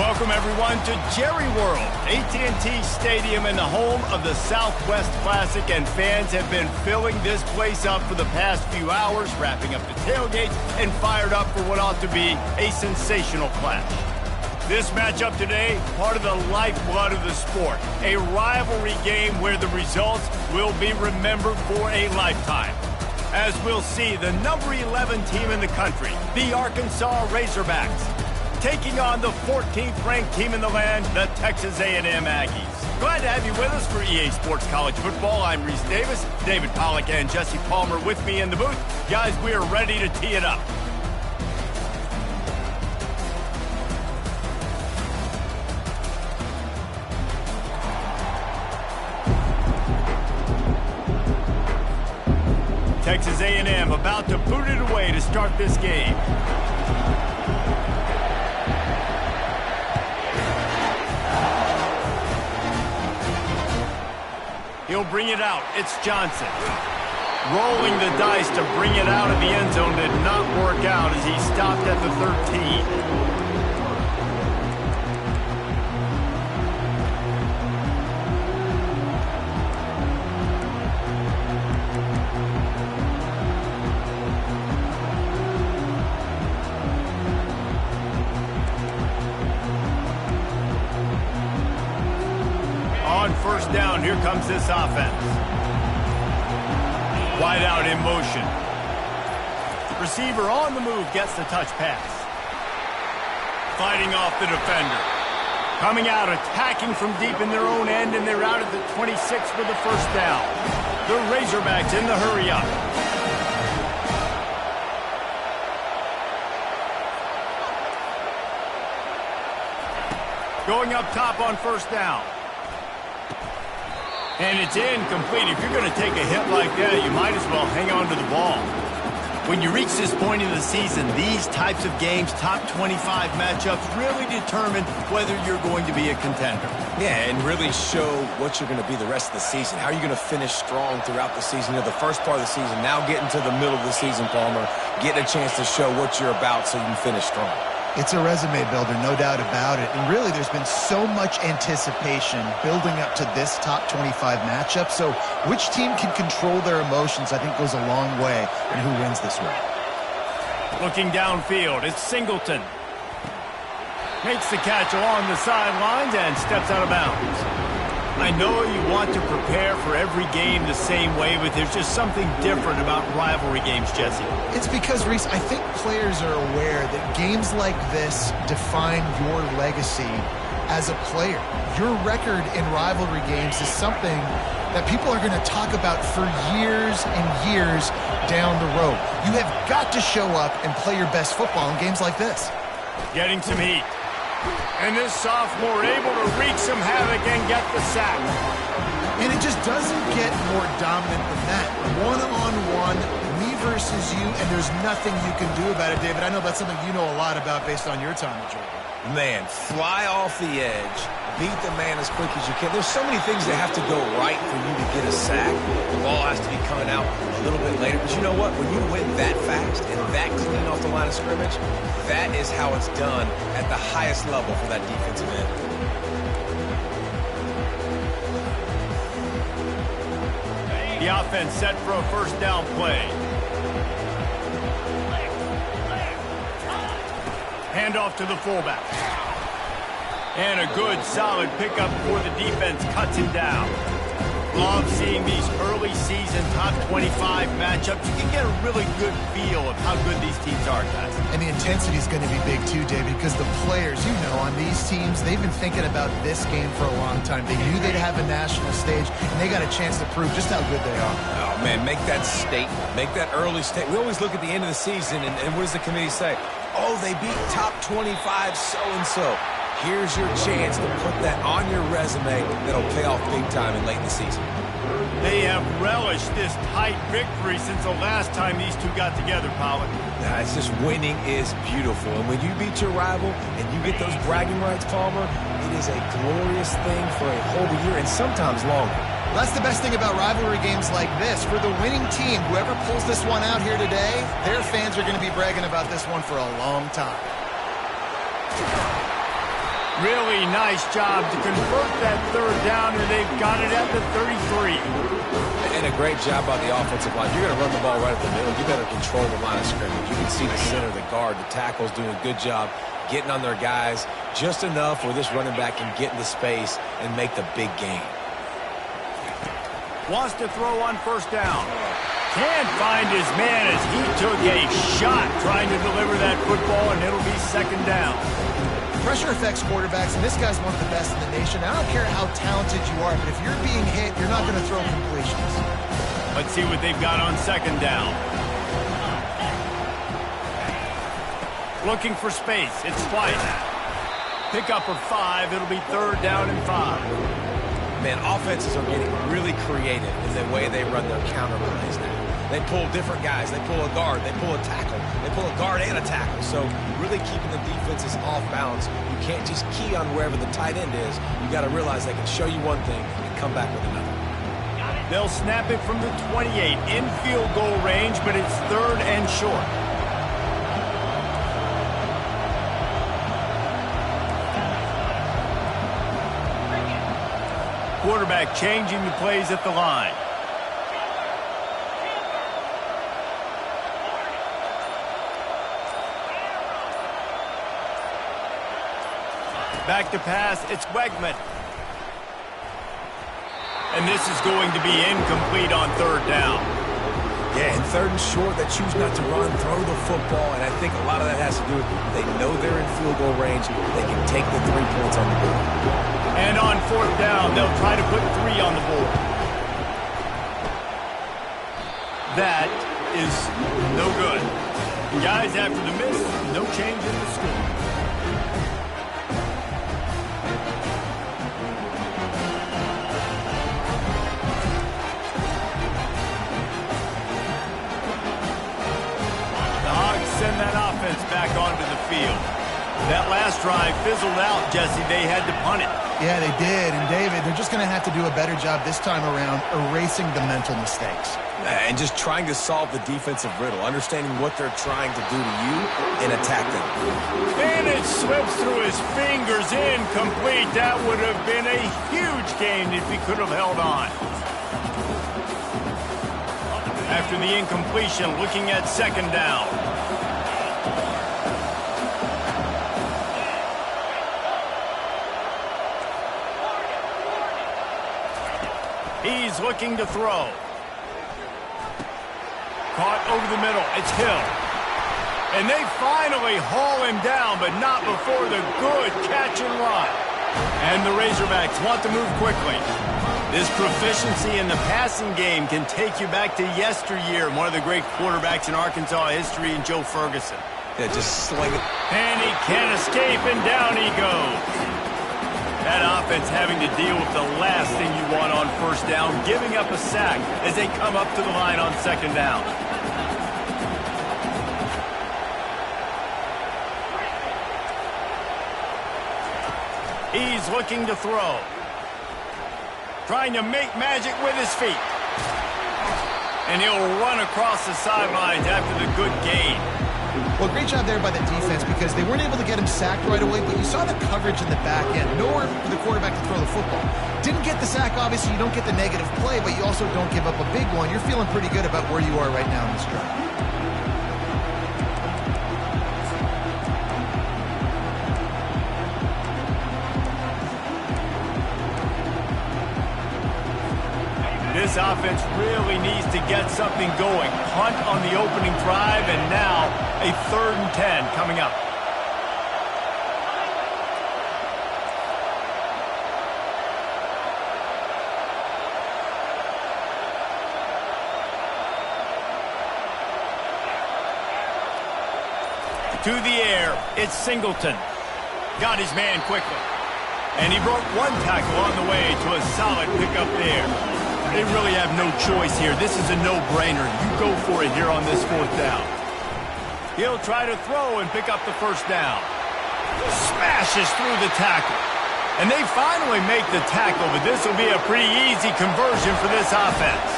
Welcome, everyone, to Jerry World, AT&T Stadium and the home of the Southwest Classic, and fans have been filling this place up for the past few hours, wrapping up the tailgates and fired up for what ought to be a sensational clash. This matchup today, part of the lifeblood of the sport, a rivalry game where the results will be remembered for a lifetime. As we'll see, the number 11 team in the country, the Arkansas Razorbacks, taking on the 14th ranked team in the land, the Texas A&M Aggies. Glad to have you with us for EA Sports College Football. I'm Reese Davis, David Pollack and Jesse Palmer with me in the booth. Guys, we are ready to tee it up. Texas A&M about to boot it away to start this game. He'll bring it out. It's Johnson. Rolling the dice to bring it out of the end zone did not work out as he stopped at the 13. First down, here comes this offense. Wide out in motion. Receiver on the move gets the touch pass. Fighting off the defender. Coming out, attacking from deep in their own end, and they're out at the 26 for the first down. The Razorbacks in the hurry up. Going up top on first down. And it's incomplete. If you're going to take a hit like that, you might as well hang on to the ball. When you reach this point in the season, these types of games, top 25 matchups, really determine whether you're going to be a contender. Yeah, and really show what you're going to be the rest of the season. How are you going to finish strong throughout the season? You know, the first part of the season, now getting to the middle of the season, Palmer, getting a chance to show what you're about so you can finish strong. It's a resume builder, no doubt about it. And really, there's been so much anticipation building up to this top 25 matchup. So which team can control their emotions, I think, goes a long way in who wins this one. Looking downfield, it's Singleton. Makes the catch along the sidelines and steps out of bounds. I know you want to prepare for every game the same way, but there's just something different about rivalry games, Jesse. It's because, Reese, I think players are aware that games like this define your legacy as a player. Your record in rivalry games is something that people are going to talk about for years and years down the road. You have got to show up and play your best football in games like this. Getting some heat. And this sophomore able to wreak some havoc and get the sack. And it just doesn't get more dominant than that. One-on-one, me versus you, and there's nothing you can do about it, David. I know that's something you know a lot about based on your time at Georgia. Man, fly off the edge, beat the man as quick as you can. There's so many things that have to go right for you to get a sack. The ball has to be coming out a little bit later. But you know what? When you win that fast and that clean off the line of scrimmage, that is how it's done at the highest level for that defensive end. The offense set for a first down play. Handoff to the fullback. And a good, solid pickup before the defense cuts him down. Love seeing these early season top 25 matchups. You can get a really good feel of how good these teams are, guys. And the intensity is going to be big too, David, because the players, you know, on these teams, they've been thinking about this game for a long time. They knew they'd have a national stage, and they got a chance to prove just how good they are. Oh, man, make that statement. Make that early statement. We always look at the end of the season, and what does the committee say? Oh, they beat top 25 so-and-so. Here's your chance to put that on your resume that'll pay off big time and late in the season. They have relished this tight victory since the last time these two got together, Pollack. It's just winning is beautiful. And when you beat your rival and you get those bragging rights, Palmer, it is a glorious thing for a whole year and sometimes longer. Well, that's the best thing about rivalry games like this. For the winning team, whoever pulls this one out here today, their fans are going to be bragging about this one for a long time. Really nice job to convert that third down, and they've got it at the 33. And a great job by the offensive line. You're going to run the ball right at the middle. You better control the line of scrimmage. You can see the center, the guard, the tackles doing a good job getting on their guys just enough where this running back can get into space and make the big gain. Wants to throw on first down. Can't find his man as he took a shot trying to deliver that football, and it'll be second down. Pressure affects quarterbacks, and this guy's one of the best in the nation. I don't care how talented you are, but if you're being hit, you're not going to throw completions. Let's see what they've got on second down. Looking for space. It's White. Pick up of 5. It'll be third down and 5. Man, offenses are getting really creative in the way they run their counter plays now. They pull different guys. They pull a guard. They pull a tackle. They pull a guard and a tackle. So really keeping the defenses off balance. You can't just key on wherever the tight end is. You got to realize they can show you one thing and come back with another. They'll snap it from the 28 in field goal range, but it's third and short. Quarterback changing the plays at the line. Back to pass, it's Wegman. And this is going to be incomplete on third down. Yeah, and third and short, they choose not to run, throw the football, and I think a lot of that has to do with they know they're in field goal range. They can take the 3 points on the board. And on fourth down, they'll try to put 3 on the board. That is no good. Guys, after the miss, no change in the score. Send that offense back onto the field. That last drive fizzled out, Jesse. They had to punt it. Yeah, they did. And, David, they're just going to have to do a better job this time around erasing the mental mistakes. And just trying to solve the defensive riddle, understanding what they're trying to do to you and attack them. And it slips through his fingers, incomplete. That would have been a huge gain if he could have held on. After the incompletion, looking at second down. He's looking to throw. Caught over the middle. It's Hill. And they finally haul him down, but not before the good catch and run. And the Razorbacks want to move quickly. This proficiency in the passing game can take you back to yesteryear. One of the great quarterbacks in Arkansas history, in Joe Ferguson. Yeah, just sling it. And he can't escape, and down he goes. That offense having to deal with the last thing you want on first down, giving up a sack as they come up to the line on second down. He's looking to throw. Trying to make magic with his feet. And he'll run across the sidelines after the good gain. Well, great job there by the defense because they weren't able to get him sacked right away, but you saw the coverage in the back end. Nowhere for the quarterback to throw the football. Didn't get the sack, obviously. You don't get the negative play, but you also don't give up a big one. You're feeling pretty good about where you are right now in this drive. This offense really needs to get something going. Punt on the opening drive, and now a 3rd and 10 coming up. To the air, it's Singleton. Got his man quickly. And he broke one tackle on the way to a solid pickup there. They really have no choice here. This is a no-brainer. You go for it here on this 4th down. He'll try to throw and pick up the first down. Smashes through the tackle. And they finally make the tackle, but this will be a pretty easy conversion for this offense.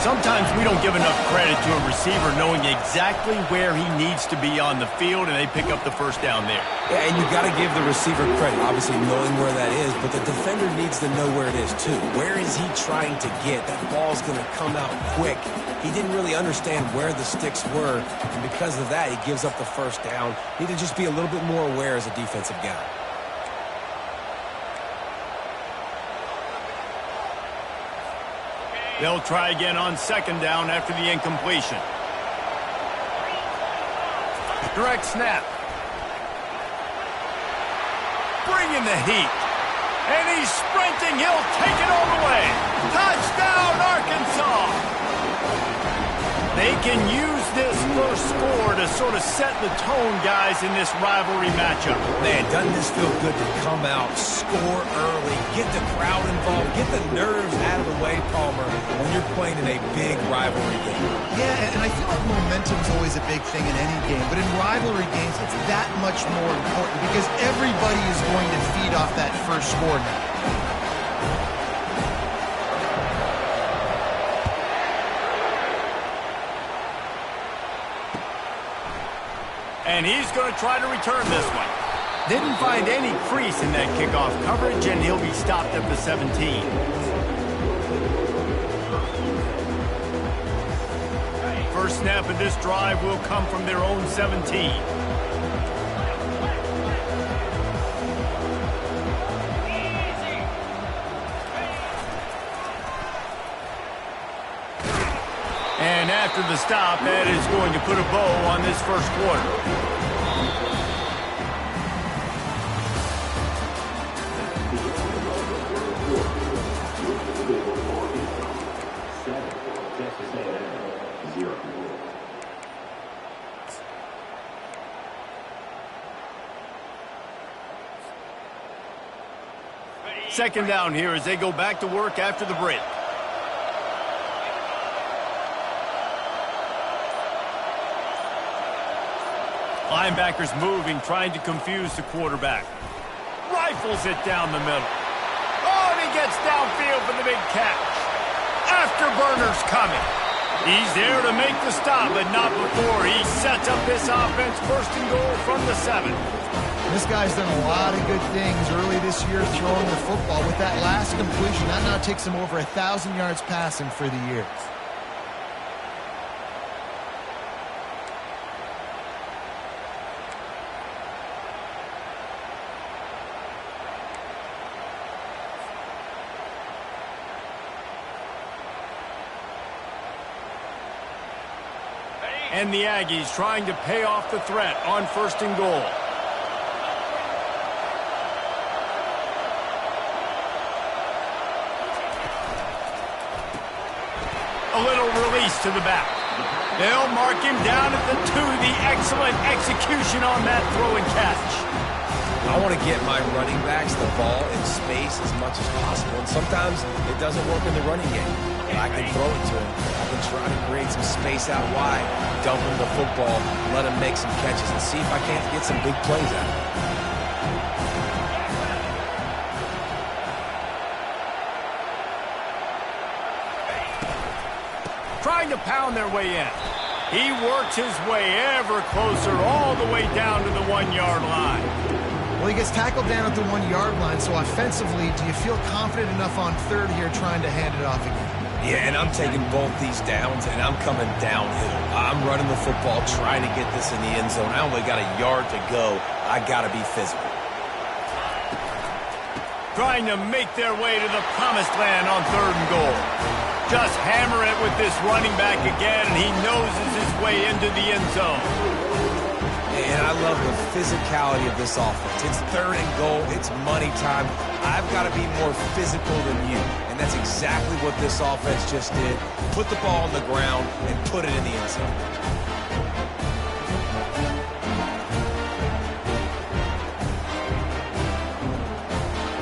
Sometimes we don't give enough credit to a receiver knowing exactly where he needs to be on the field, and they pick up the first down there. Yeah, and you got to give the receiver credit, obviously knowing where that is, but the defender needs to know where it is too. Where is he trying to get? That ball's going to come out quick. He didn't really understand where the sticks were, and because of that, he gives up the first down. Need to just be a little bit more aware as a defensive guy. They'll try again on second down after the incompletion. Direct snap. Bringing the heat. And he's sprinting. He'll take it all the way. Touchdown, Arkansas! They can use this first score to sort of set the tone, guys, in this rivalry matchup. Man, doesn't this feel good to come out, score early, get the crowd involved, get the nerves out of the way, Palmer, when you're playing in a big rivalry game. Yeah, and I feel like momentum's always a big thing in any game, but in rivalry games, it's that much more important because everybody is going to feed off that first score now. And he's going to try to return this one. Didn't find any crease in that kickoff coverage, and he'll be stopped at the 17. First snap of this drive will come from their own 17. And after the stop, that is going to put a bow on this first quarter. Second down here as they go back to work after the break. Linebackers moving, trying to confuse the quarterback. Rifles it down the middle. Oh, and he gets downfield for the big catch. Afterburner's coming. He's there to make the stop, but not before he sets up this offense first and goal from the 7. This guy's done a lot of good things early this year throwing the football. With that last completion, that now takes him over 1,000 yards passing for the year. And the Aggies trying to pay off the threat on first and goal. A little release to the back. They'll mark him down at the 2. The excellent execution on that throw and catch. I want to get my running backs the ball in space as much as possible. And sometimes it doesn't work in the running game. But I can throw it to him. I can try to create some space out wide, dump him the football, let him make some catches, and see if I can't get some big plays out of him. Trying to pound their way in. He works his way ever closer all the way down to the 1-yard line. Well, he gets tackled down at the 1-yard line, so offensively, do you feel confident enough on third here trying to hand it off again? Yeah, and I'm taking both these downs, and I'm coming downhill. I'm running the football, trying to get this in the end zone. I only got a yard to go. I got to be physical. Trying to make their way to the promised land on third and goal. Just hammer it with this running back again, and he noses his way into the end zone. And I love the physicality of this offense. It's third and goal. It's money time. I've got to be more physical than you. And that's exactly what this offense just did. Put the ball on the ground and put it in the end zone.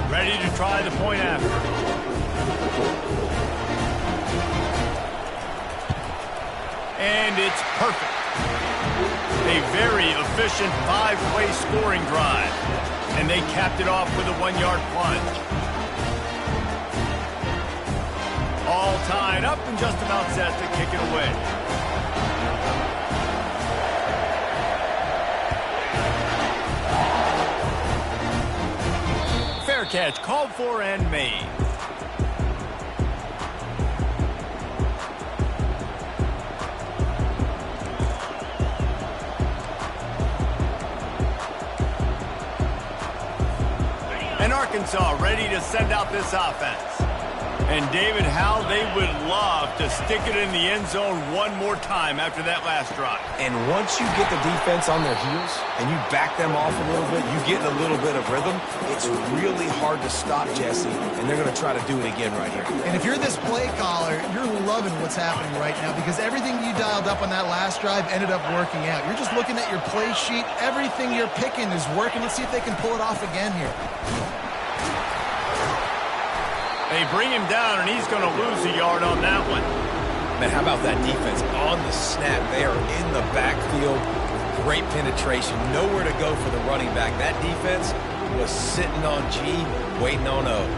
Ready to try the point after. And it's perfect. A very efficient 5-play scoring drive. And they capped it off with a 1-yard plunge. All tied up and just about set to kick it away. Fair catch called for and made. And Arkansas ready to send out this offense. And David, how they would love to stick it in the end zone one more time after that last drive. And once you get the defense on their heels and you back them off a little bit, you get in a little bit of rhythm, it's really hard to stop Jesse, and they're going to try to do it again right here. And if you're this play caller, you're loving what's happening right now because everything you dialed up on that last drive ended up working out. You're just looking at your play sheet. Everything you're picking is working. Let's see if they can pull it off again here. They bring him down, and he's going to lose a yard on that one. Man, how about that defense on the snap? They are in the backfield with great penetration. Nowhere to go for the running back. That defense was sitting on G, waiting on O.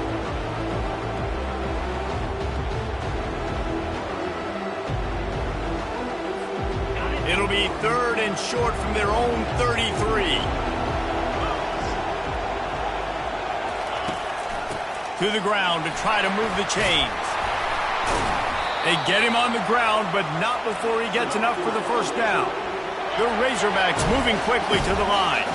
It'll be 3rd and short from their own 33. To the ground to try to move the chains. They get him on the ground, but not before he gets enough for the first down. The Razorbacks moving quickly to the line.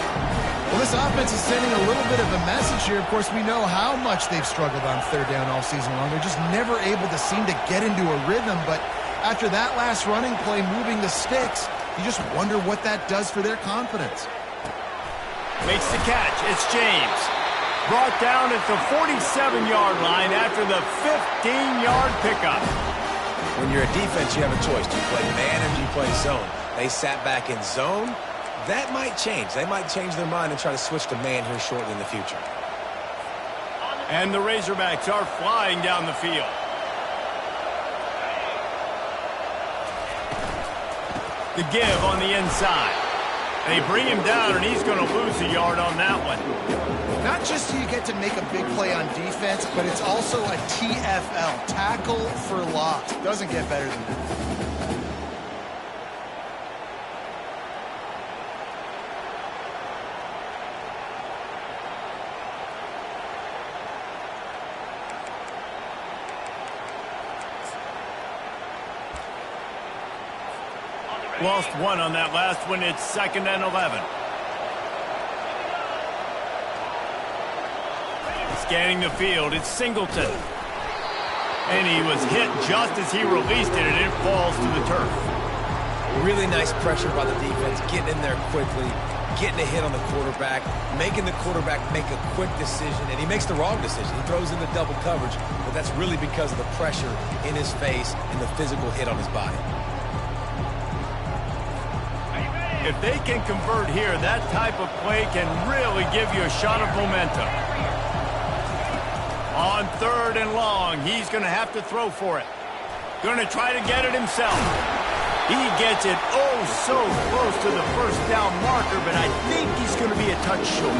Well, this offense is sending a little bit of a message here. Of course, we know how much they've struggled on 3rd down all season long. They're just never able to seem to get into a rhythm, but after that last running play moving the sticks, you just wonder what that does for their confidence. Makes the catch. It's James. Brought down at the 47-yard line after the 15-yard pickup. When you're a defense, you have a choice. Do you play man or do you play zone? They sat back in zone. That might change. They might change their mind and try to switch to man here shortly in the future. And the Razorbacks are flying down the field. The give on the inside. They bring him down, and he's going to lose a yard on that one. Not just do you get to make a big play on defense, but it's also a TFL, tackle for loss. Doesn't get better than that. Lost one on that last one. It's 2nd and 11. Scanning the field, it's Singleton. And he was hit just as he released it, and it falls to the turf. Really nice pressure by the defense, getting in there quickly, getting a hit on the quarterback, making the quarterback make a quick decision, and he makes the wrong decision. He throws into double coverage, but that's really because of the pressure in his face and the physical hit on his body. If they can convert here, that type of play can really give you a shot of momentum. On 3rd and long, he's going to have to throw for it. Going to try to get it himself. He gets it so close to the first down marker, but I think he's going to be a touch short.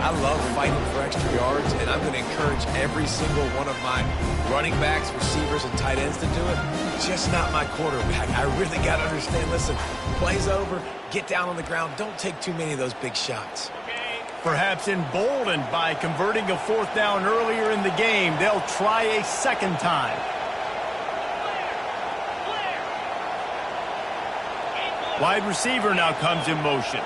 I love fighting for extra yards, and I'm going to encourage every single one of my running backs, receivers, and tight ends to do it. Just not my quarterback. I really got to understand, listen, play's over, get down on the ground, don't take too many of those big shots. Perhaps emboldened by converting a 4th down earlier in the game, they'll try a second time. Wide receiver now comes in motion.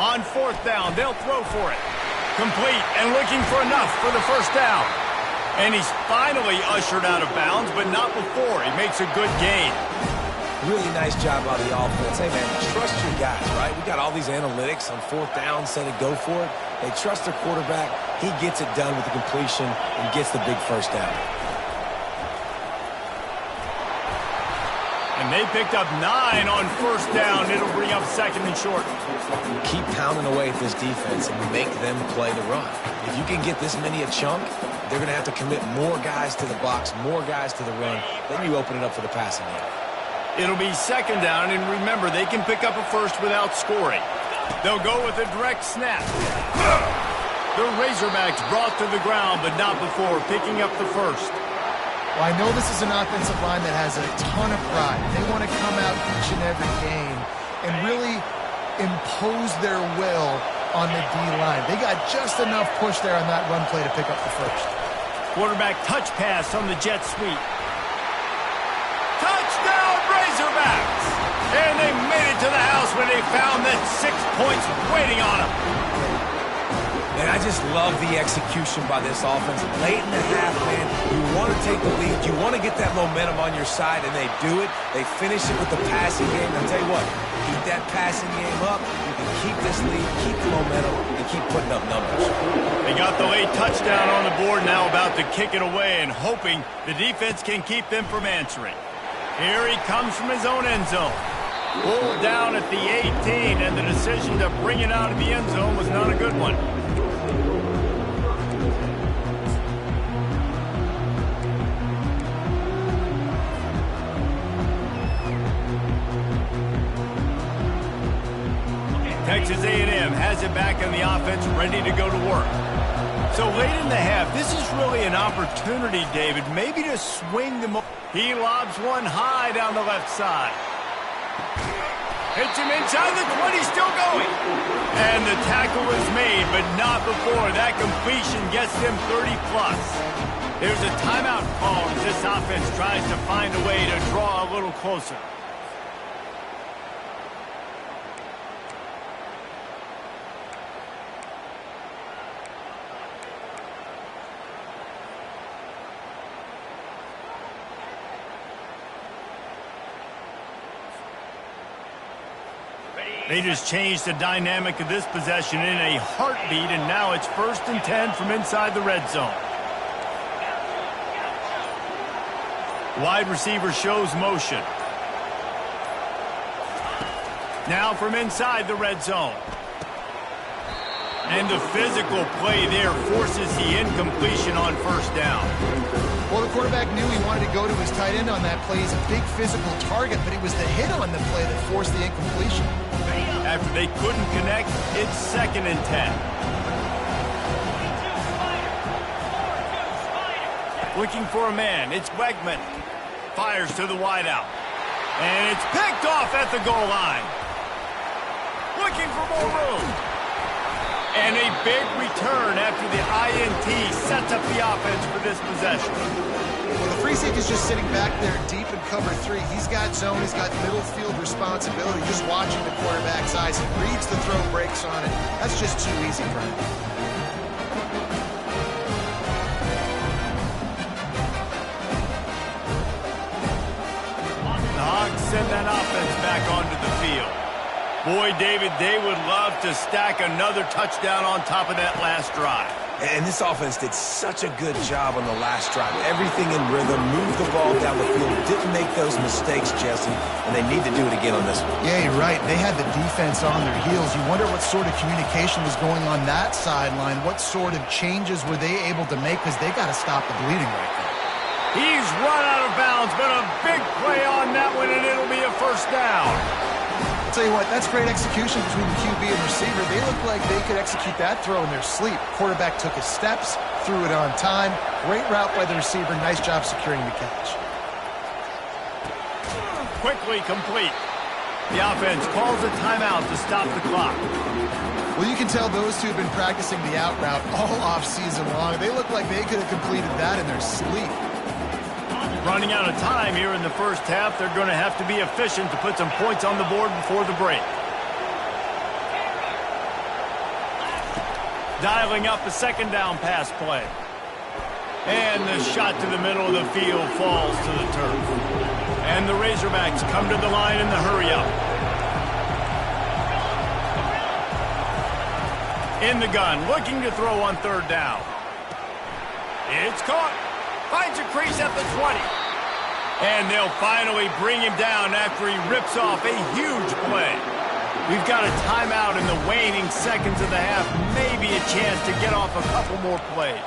On 4th down, they'll throw for it. Complete and looking for enough for the first down. And he's finally ushered out of bounds, but not before. He makes a good gain. Really nice job by the offense. Hey, man, trust your guys, right? We got all these analytics on 4th down, said it, go for it. They trust their quarterback. He gets it done with the completion and gets the big first down. And they picked up 9 on 1st down. It'll bring up 2nd and short. Keep pounding away at this defense and make them play the run. If you can get this many a chunk, they're going to have to commit more guys to the box, more guys to the run. Then you open it up for the passing game. It'll be 2nd down, and remember, they can pick up a first without scoring. They'll go with a direct snap. The Razorbacks brought to the ground, but not before picking up the first. Well, I know this is an offensive line that has a ton of pride. They want to come out each and every game and really impose their will on the D-line. They got just enough push there on that run play to pick up the first. Quarterback touch pass on the jet sweep. Touchdown, Razorbacks! And they made it to the house when they found that 6 points waiting on them. And I just love the execution by this offense. Late in the half, man, you want to take the lead. You want to get that momentum on your side, and they do it. They finish it with the passing game. I'll tell you what, keep that passing game up. You can keep this lead, keep the momentum, and keep putting up numbers. They got the late touchdown on the board, now about to kick it away and hoping the defense can keep them from answering. Here he comes from his own end zone. Pulled down at the 18, and the decision to bring it out of the end zone was not a good one. Texas A&M has it back on the offense, ready to go to work. So late in the half, this is really an opportunity, David, maybe to swing the... He lobs one high down the left side. Hits him inside the 20, still going. And the tackle is made, but not before that completion gets them 30-plus. There's a timeout call as this offense tries to find a way to draw a little closer. They just changed the dynamic of this possession in a heartbeat, and now it's 1st and 10 from inside the red zone. Wide receiver shows motion. Now from inside the red zone. And the physical play there forces the incompletion on 1st down. Well, the quarterback knew he wanted to go to his tight end on that play. He's a big physical target, but it was the hit on the play that forced the incompletion. After they couldn't connect, it's 2nd and 10. Looking for a man, it's Wegman. Fires to the wideout. And it's picked off at the goal line. Looking for more room. And a big return after the INT sets up the offense for this possession. Well, the free safety's just sitting back there deep in cover 3. He's got zone, he's got middle field responsibility. Just watching the quarterback's eyes. He reads the throw, breaks on it. That's just too easy for him. The Hogs send that offense back onto the field. Boy, David, they would love to stack another touchdown on top of that last drive. And this offense did such a good job on the last drive. Everything in rhythm, moved the ball down the field, didn't make those mistakes, Jesse, and they need to do it again on this one. Yeah, you're right. They had the defense on their heels. You wonder what sort of communication was going on that sideline. What sort of changes were they able to make, because they got to stop the bleeding right now. He's run out of bounds, but a big play on that one, and it'll be a 1st down. I'll tell you what, that's great execution between the QB and receiver. They look like they could execute that throw in their sleep. Quarterback took his steps, threw it on time. Great route by the receiver. Nice job securing the catch. Quickly complete. The offense calls a timeout to stop the clock. Well, you can tell those two have been practicing the out route all off season long. They look like they could have completed that in their sleep. Running out of time here in the 1st half. They're going to have to be efficient to put some points on the board before the break. Dialing up a 2nd down pass play. And the shot to the middle of the field falls to the turf. And the Razorbacks come to the line in the hurry-up. In the gun, looking to throw on 3rd down. It's caught. Finds a crease at the 20. And they'll finally bring him down after he rips off a huge play. We've got a timeout in the waning seconds of the half. Maybe a chance to get off a couple more plays.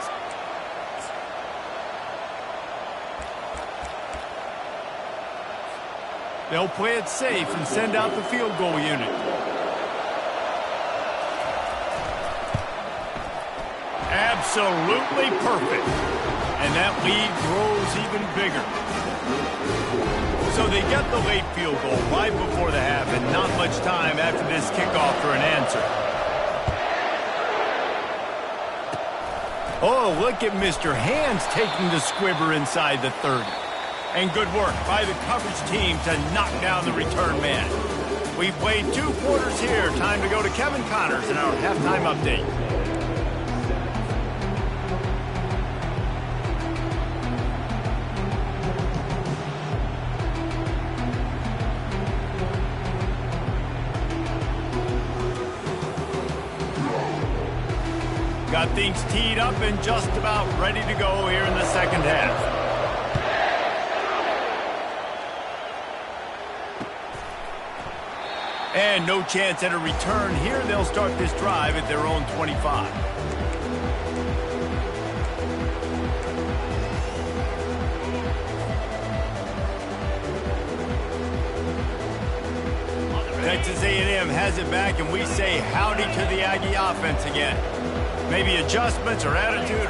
They'll play it safe and send out the field goal unit. Absolutely perfect. And that lead grows even bigger. So they get the late field goal right before the half, and not much time after this kickoff for an answer. Oh, look at Mr. Hands taking the squibber inside the 30. And good work by the coverage team to knock down the return man. We've played 2 quarters here. Time to go to Kevin Connors in our halftime update. Got things teed up and just about ready to go here in the second half. And no chance at a return here. They'll start this drive at their own 25. Texas A&M has it back, and we say howdy to the Aggie offense again. Maybe adjustments or attitude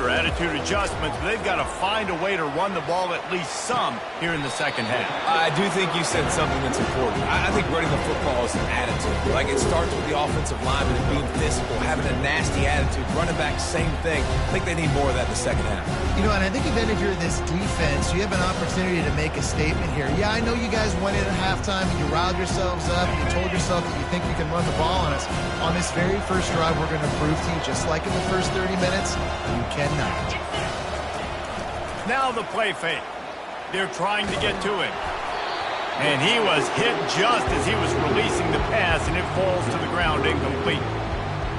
adjustments, but they've got to find a way to run the ball at least some here in the second half. I do think you said something that's important. I think running the football is an attitude. Like, it starts with the offensive lineman and being physical, having a nasty attitude. Running back, same thing. I think they need more of that in the second half. You know, and I think even if you're this defense, you have an opportunity to make a statement here. Yeah, I know you guys went in at halftime and you riled yourselves up and you told yourself that you think you can run the ball on us. On this very first drive, we're going to prove to you, just like in the first 30 minutes, you cannot. Now the play fake. They're trying to get to him. And he was hit just as he was releasing the pass, and it falls to the ground incomplete.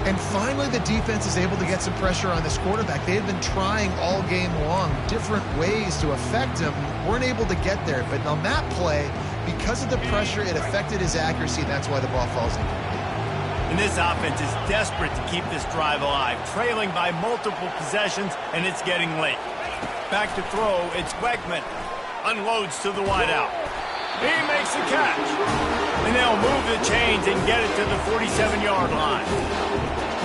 And finally, the defense is able to get some pressure on this quarterback. They had been trying all game long different ways to affect him. Weren't able to get there. But on that play, because of the pressure, it affected his accuracy, and that's why the ball falls incomplete. And this offense is desperate to keep this drive alive, trailing by multiple possessions, and it's getting late. Back to throw, it's Weckman. Unloads to the wideout. He makes the catch. And they'll move the chains and get it to the 47-yard line.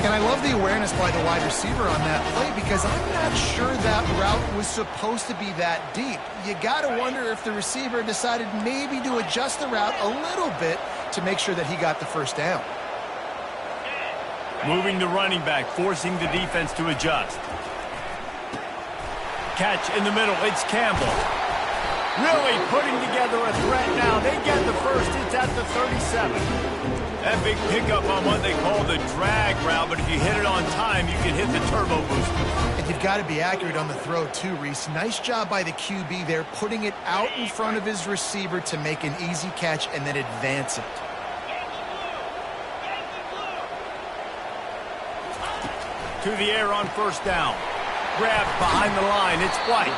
And I love the awareness by the wide receiver on that play, because I'm not sure that route was supposed to be that deep. You got to wonder if the receiver decided maybe to adjust the route a little bit to make sure that he got the first down. Moving the running back, forcing the defense to adjust. Catch in the middle, it's Campbell. Really putting together a threat now. They get the first, it's at the 37. That big pickup on what they call the drag route, but if you hit it on time, you can hit the turbo booster. And you've got to be accurate on the throw too, Reese. Nice job by the QB there, putting it out in front of his receiver to make an easy catch and then advance it. To the air on first down. Grab behind the line. It's White.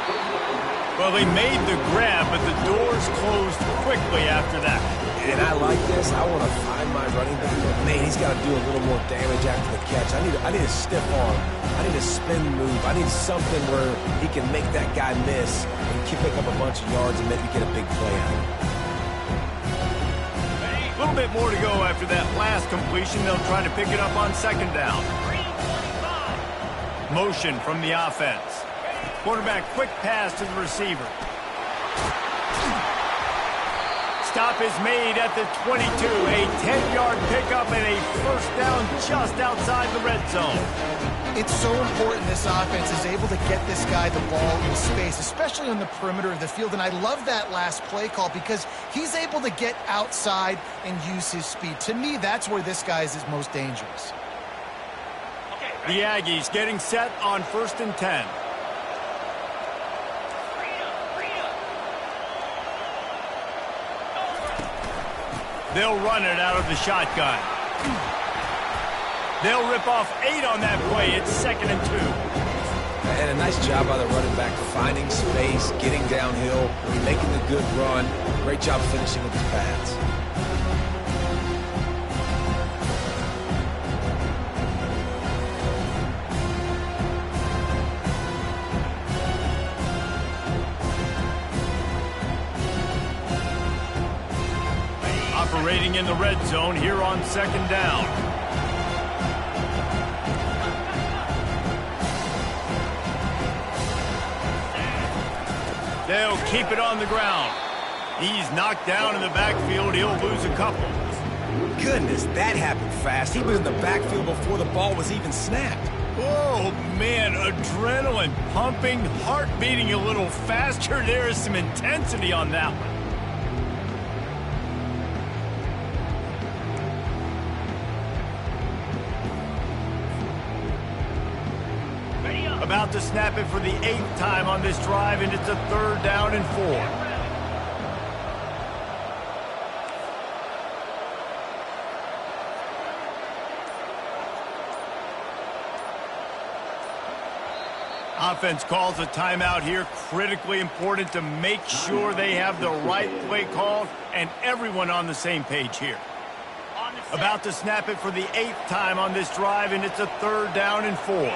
Well, they made the grab, but the doors closed quickly after that. And I like this. I want to find my running back, but man, he's got to do a little more damage after the catch. I need a stiff arm. I need a spin move. I need something where he can make that guy miss and pick up a bunch of yards and maybe get a big play out of it. A little bit more to go after that last completion. They'll try to pick it up on second down. Motion from the offense. Quarterback, quick pass to the receiver. Stop is made at the 22. A 10-yard pickup and a first down just outside the red zone. It's so important this offense is able to get this guy the ball in space, especially on the perimeter of the field. And I love that last play call because he's able to get outside and use his speed. To me, that's where this guy is his most dangerous. The Aggies getting set on 1st and 10. They'll run it out of the shotgun. They'll rip off 8 on that play. It's 2nd and 2. And a nice job by the running back, finding space, getting downhill, making the good run. Great job finishing with his pads. Operating in the red zone here on 2nd down. They'll keep it on the ground. He's knocked down in the backfield. He'll lose a couple. Goodness, that happened fast. He was in the backfield before the ball was even snapped. Oh, man, adrenaline pumping, heart beating a little faster. There is some intensity on that one. About to snap it for the 8th time on this drive, and it's a 3rd down and 4. Offense calls a timeout here. Critically important to make sure they have the right play called and everyone on the same page here. About to snap it for the 8th time on this drive, and it's a 3rd down and 4.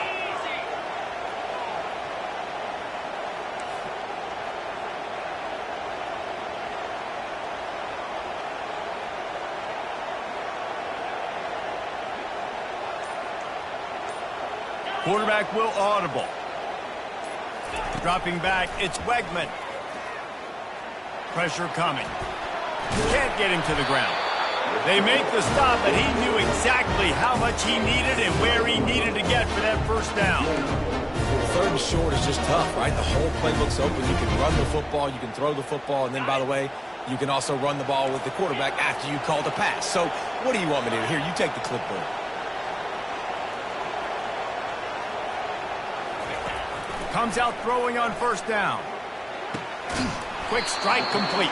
Quarterback will audible. Dropping back, it's Wegman. Pressure coming. Can't get him to the ground. They make the stop, but he knew exactly how much he needed and where he needed to get for that 1st down. 3rd and short is just tough, right? The whole play looks open. You can run the football, you can throw the football, and then, by the way, you can also run the ball with the quarterback after you call the pass. So what do you want me to do? Here, you take the clipboard. Comes out throwing on 1st down. Quick strike complete.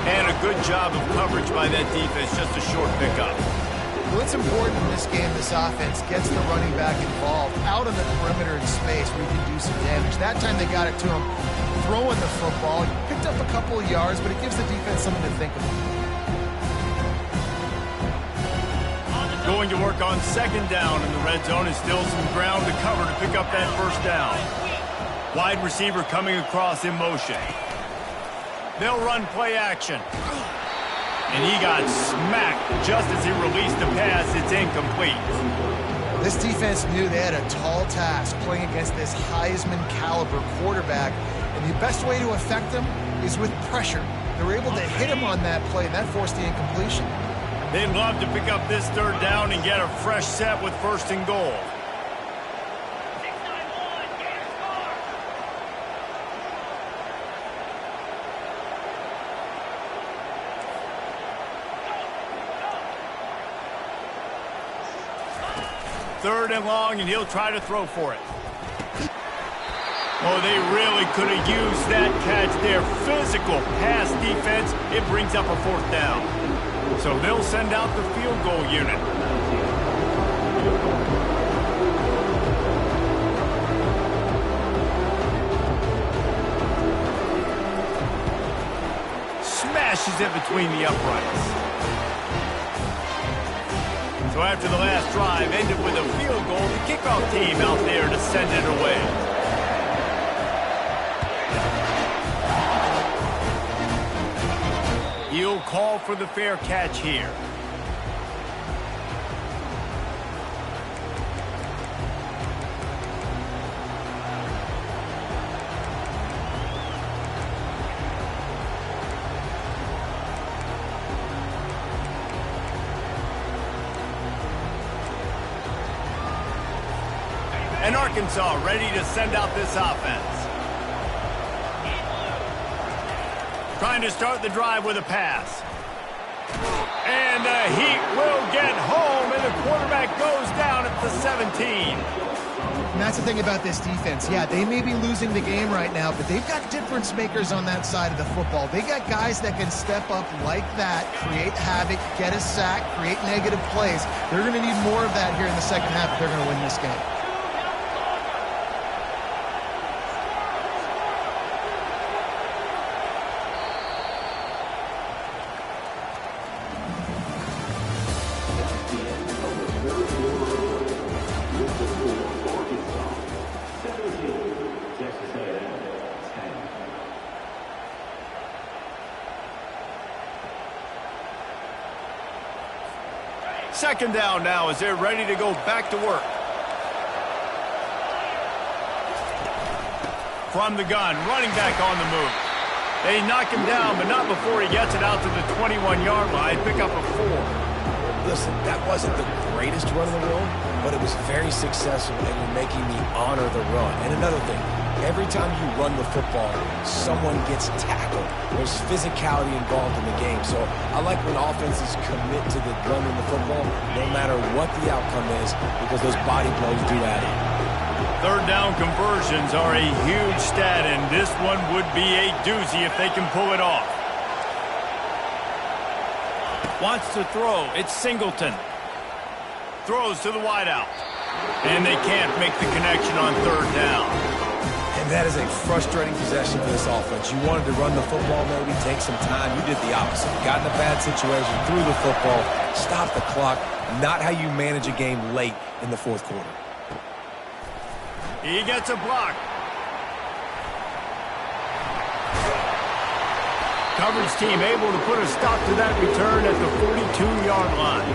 And a good job of coverage by that defense, just a short pickup. Well, it's important in this game, this offense gets the running back involved out on the perimeter in space where he can do some damage. That time they got it to him throwing the football. He picked up a couple of yards, but it gives the defense something to think about. Going to work on 2nd down in the red zone, and still some ground to cover to pick up that 1st down. Wide receiver coming across in motion. They'll run play action. And he got smacked just as he released the pass. It's incomplete. This defense knew they had a tall task playing against this Heisman caliber quarterback. And the best way to affect them is with pressure. They were able to hit him on that play, and that forced the incompletion. They'd love to pick up this 3rd down and get a fresh set with 1st and goal. Third and long, and he'll try to throw for it. Oh, they really could have used that catch there. Physical pass defense. It brings up a 4th down. So they'll send out the field goal unit. Smashes it between the uprights. So after the last drive ended with a field goal, the kickoff team out there to send it away. He'll call for the fair catch here. And Arkansas ready to send out this offense. Trying to start the drive with a pass. And the Heat will get home, and the quarterback goes down at the 17. And that's the thing about this defense. Yeah, they may be losing the game right now, but they've got difference makers on that side of the football. They got guys that can step up like that, create havoc, get a sack, create negative plays. They're going to need more of that here in the second half if they're going to win this game. Second down now as they're ready to go back to work. From the gun, running back on the move. They knock him down, but not before he gets it out to the 21-yard line. Pick up a 4. Listen, that wasn't the greatest run in the world, but it was very successful, and you're making me honor the run. And another thing, every time you run the football, someone gets tackled. There's physicality involved in the game. So I like when offenses commit to the running the football, no matter what the outcome is, because those body blows do add up. Third down conversions are a huge stat, and this one would be a doozy if they can pull it off. Wants to throw. It's Singleton. Throws to the wideout. And they can't make the connection on third down. And that is a frustrating possession for this offense. You wanted to run the football, maybe take some time. You did the opposite. Got in a bad situation, threw the football, stopped the clock. Not how you manage a game late in the fourth quarter. He gets a block. Coverage team able to put a stop to that return at the 42-yard line.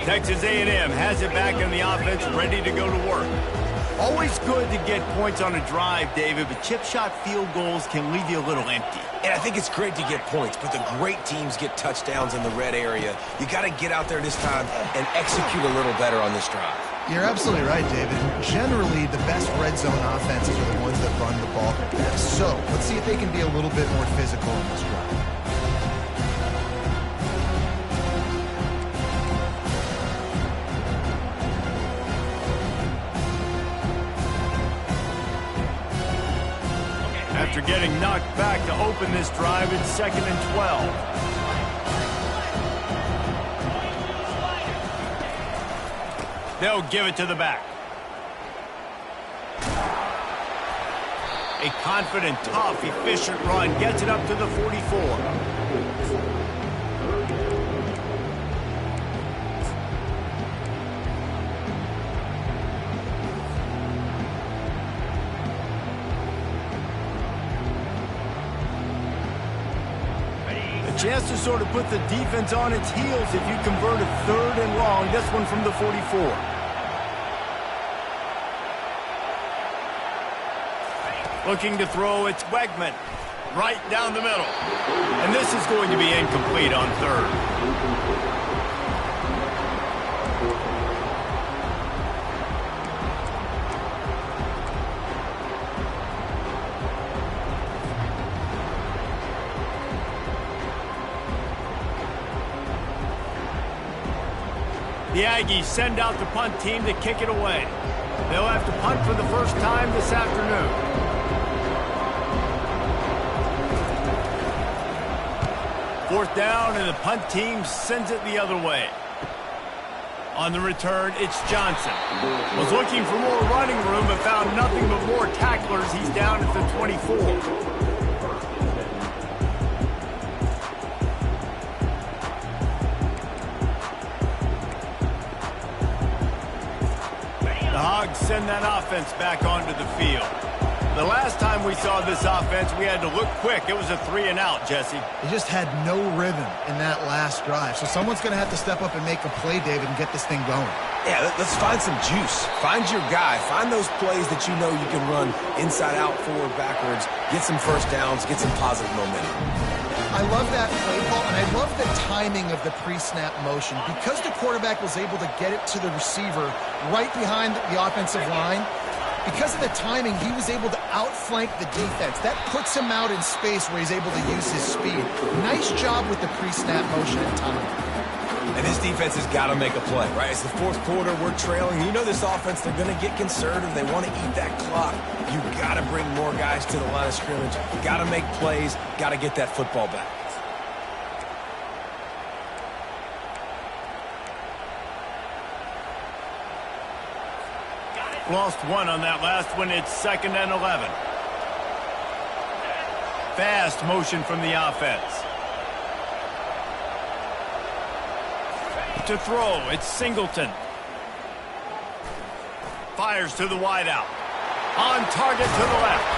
Texas A&M has it back in the offense, ready to go to work. Always good to get points on a drive, David, but chip shot field goals can leave you a little empty. And I think it's great to get points, but the great teams get touchdowns in the red area. You got to get out there this time and execute a little better on this drive. You're absolutely right, David. Generally, the best red zone offenses are the ones that run the ball best. So let's see if they can be a little bit more physical in this drive. After getting knocked back to open this drive, it's 2nd and 12. They'll give it to the back. A confident, tough, efficient run gets it up to the 44. Chance to sort of put the defense on its heels if you convert a 3rd and long. This one from the 44. Looking to throw, it's Wegman. Right down the middle. And this is going to be incomplete on 3rd. The Aggies send out the punt team to kick it away. They'll have to punt for the first time this afternoon. Fourth down, and the punt team sends it the other way. On the return, it's Johnson. Was looking for more running room, but found nothing but more tacklers. He's down at the 24. The Hogs send that offense back onto the field. The last time we saw this offense, we had to look quick. It was a 3 and out, Jesse. They just had no rhythm in that last drive. So someone's going to have to step up and make a play, David, and get this thing going. Yeah, let's find some juice. Find your guy. Find those plays that you know you can run inside out, forward, backwards. Get some first downs. Get some positive momentum. I love that play call, and I love the timing of the pre-snap motion. Because the quarterback was able to get it to the receiver right behind the offensive line, because of the timing, he was able to outflank the defense. That puts him out in space where he's able to use his speed. Nice job with the pre-snap motion and timing. And this defense has got to make a play, right? It's the fourth quarter. We're trailing. You know this offense, they're going to get conservative. They want to eat that clock. You got to bring more guys to the line of scrimmage. Got to make plays. Got to get that football back. Lost one on that last one. It's 2nd and 11. Fast motion from the offense. To throw, it's Singleton. Fires to the wideout. On target to the left.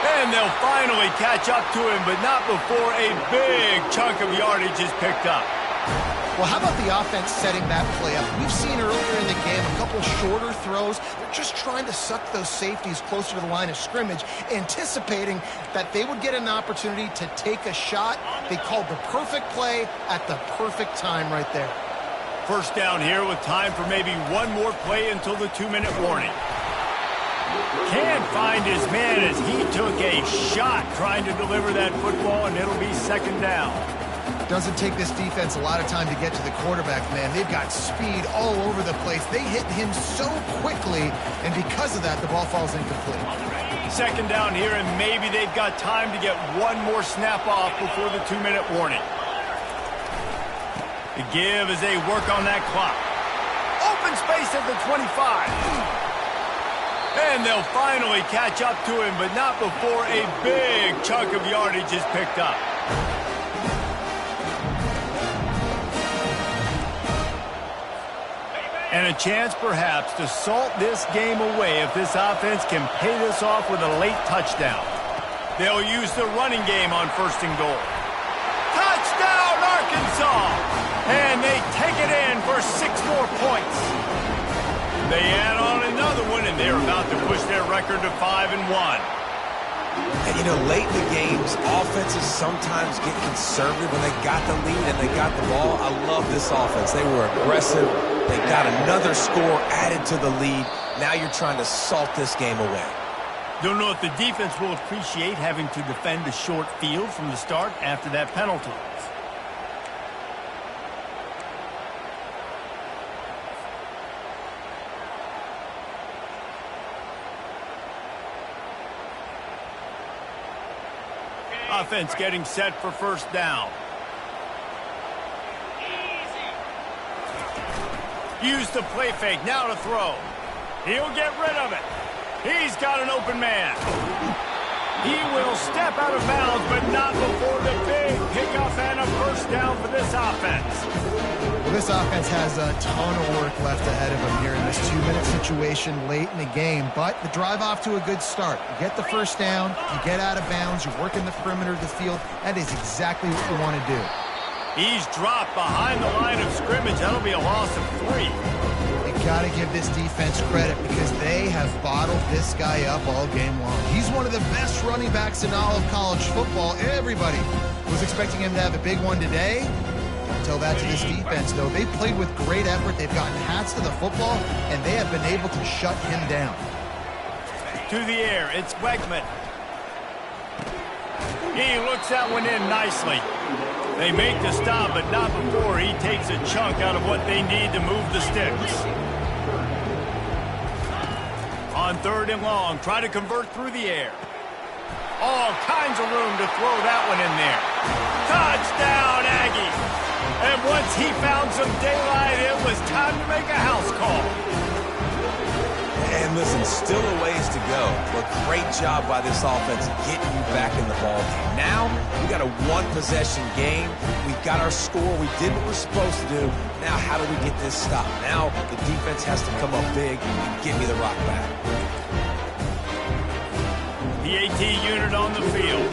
And they'll finally catch up to him, but not before a big chunk of yardage is picked up. Well, how about the offense setting that play up? We've seen earlier in the game a couple shorter throws. They're just trying to suck those safeties closer to the line of scrimmage, anticipating that they would get an opportunity to take a shot. They called the perfect play at the perfect time right there. First down here with time for maybe one more play until the 2-minute warning. Can't find his man as he took a shot trying to deliver that football, and it'll be second down. Doesn't take this defense a lot of time to get to the quarterback, man. They've got speed all over the place. They hit him so quickly, and because of that, the ball falls incomplete. Second down here, and maybe they've got time to get one more snap off before the 2-minute warning. The give as they work on that clock. Open space at the 25. And they'll finally catch up to him, but not before a big chunk of yardage is picked up. And a chance, perhaps, to salt this game away if this offense can pay this off with a late touchdown. They'll use the running game on first and goal. Touchdown, Arkansas! And they take it in for 6 more points. They add on another one, and they're about to push their record to 5-1. And, you know, late in the games, offenses sometimes get conservative when they got the lead and they got the ball. I love this offense. They were aggressive. They got another score added to the lead. Now you're trying to salt this game away. Don't know if the defense will appreciate having to defend a short field from the start after that penalty. Offense getting set for first down. Use the play fake, now to throw. He'll get rid of it. He's got an open man. He will step out of bounds, but not before the big pickup and a first down for this offense. Well, this offense has a ton of work left ahead of them here in this 2-minute situation late in the game, but the drive off to a good start. You get the first down, you get out of bounds, you're working the perimeter of the field. That is exactly what you want to do. He's dropped behind the line of scrimmage. That'll be a loss of 3. You got to give this defense credit because they have bottled this guy up all game long. He's one of the best running backs in all of college football. Everybody was expecting him to have a big one today. Don't tell that to this defense, though. They played with great effort. They've gotten hats to the football, and they have been able to shut him down. To the air, it's Wegman. He looks that one in nicely. They make the stop, but not before he takes a chunk out of what they need to move the sticks. On 3rd and long, try to convert through the air. All kinds of room to throw that one in there. Touchdown, Aggie! And once he found some daylight, it was time to make a house call. And listen, still a ways to go, but great job by this offense getting you back in the ball game. Now, we got a one-possession game. We got our score. We did what we're supposed to do. Now, how do we get this stopped? Now, the defense has to come up big and get me the rock back. The AT unit on the field.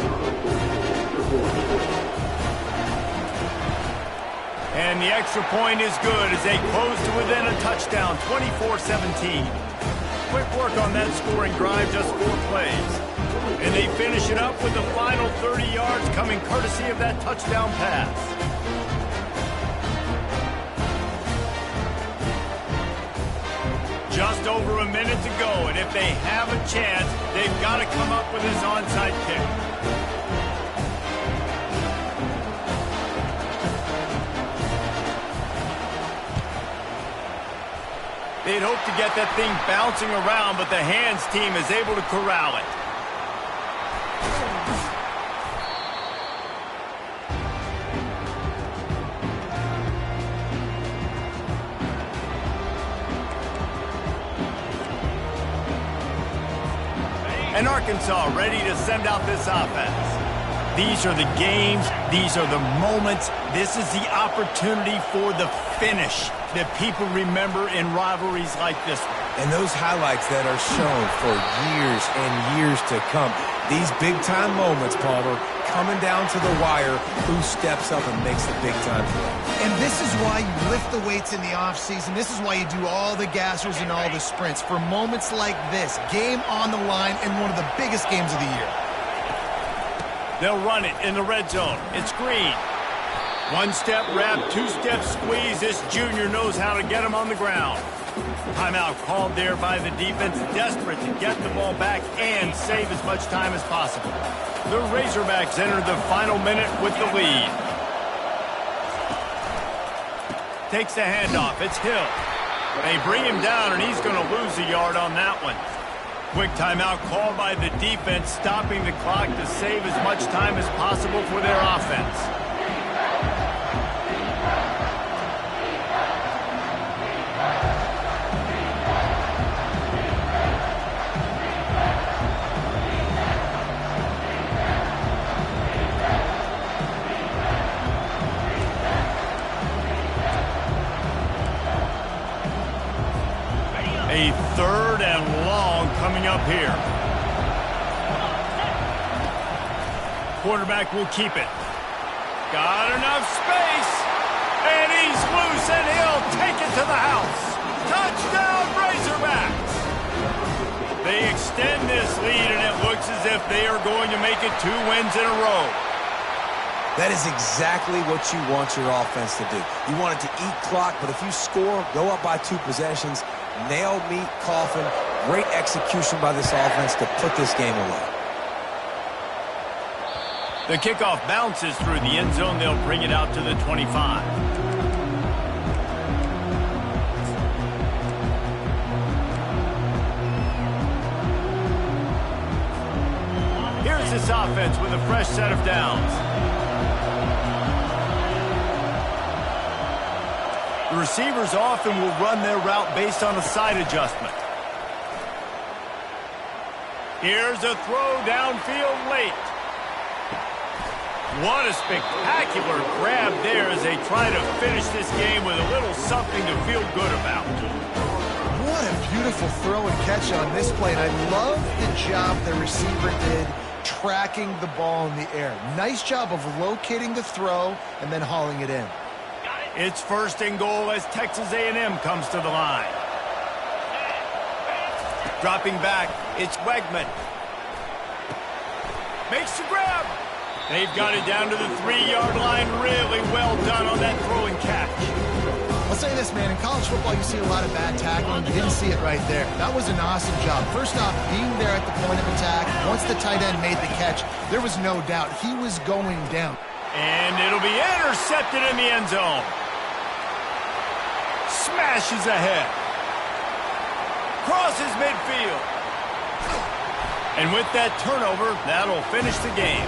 And the extra point is good as they close to within a touchdown, 24-17. Quick work on that scoring drive, just 4 plays. And they finish it up with the final 30 yards coming courtesy of that touchdown pass. Just over a minute to go, and if they have a chance, they've got to come up with this onside kick. They'd hope to get that thing bouncing around, but the hands team is able to corral it. And Arkansas ready to send out this offense. These are the games. These are the moments. This is the opportunity for the finish that people remember in rivalries like this one. And those highlights that are shown for years and years to come, These big-time moments, Palmer, coming down to the wire, who steps up and makes the big-time play. And this is why you lift the weights in the offseason. This is why you do all the gassers and all the sprints. For moments like this, game on the line in one of the biggest games of the year. They'll run it in the red zone. It's Green. One-step wrap, two-step squeeze. This junior knows how to get him on the ground. Timeout called there by the defense, desperate to get the ball back and save as much time as possible. The Razorbacks enter the final minute with the lead. Takes the handoff. It's Hill. They bring him down, and he's going to lose a yard on that one. Quick timeout called by the defense, stopping the clock to save as much time as possible for their offense. A third and long coming up here. Quarterback will keep it. Got enough space. And he's loose, and he'll take it to the house. Touchdown, Razorbacks. They extend this lead, and it looks as if they are going to make it 2 wins in a row. That is exactly what you want your offense to do. You want it to eat clock, but if you score, go up by 2 possessions, nail, meet, coffin. Great execution by this offense to put this game away. The kickoff bounces through the end zone. They'll bring it out to the 25. Here's this offense with a fresh set of downs. The receivers often will run their route based on a side adjustment. Here's a throw downfield late. What a spectacular grab there as they try to finish this game with a little something to feel good about. What a beautiful throw and catch on this play. And I love the job the receiver did tracking the ball in the air. Nice job of locating the throw and then hauling it in. It's first and goal as Texas A&M comes to the line. Dropping back, it's Wegman. Makes the grab. They've got it down to the 3-yard line. Really well done on that throw and catch. I'll say this, man. In college football, you see a lot of bad tackling. You didn't see it right there. That was an awesome job. First off, being there at the point of attack. Once the tight end made the catch, there was no doubt he was going down. And it'll be intercepted in the end zone. Smashes ahead. Crosses midfield. And with that turnover, that'll finish the game.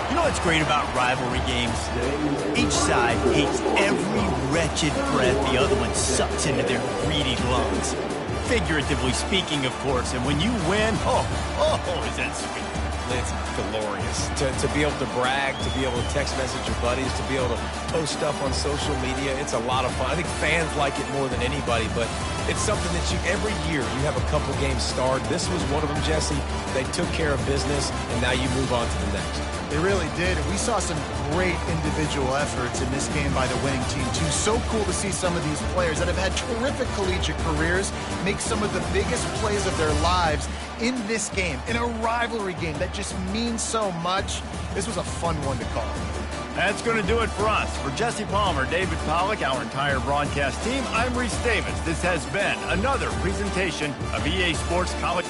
You know what's great about rivalry games? Each side hates every wretched breath the other one sucks into their greedy lungs. Figuratively speaking, of course. And when you win, oh, is that sweet. It's glorious. To be able to brag, to be able to text message your buddies, to be able to post stuff on social media, it's a lot of fun. I think fans like it more than anybody, but it's something that every year you have a couple games starred. This was one of them, Jesse. They took care of business, and now you move on to the next. They really did, and we saw some great individual efforts in this game by the winning team, too. So cool to see some of these players that have had terrific collegiate careers make some of the biggest plays of their lives in this game, in a rivalry game that just means so much. This was a fun one to call. That's going to do it for us. For Jesse Palmer, David Pollack, our entire broadcast team, I'm Reese Davis. This has been another presentation of EA Sports College.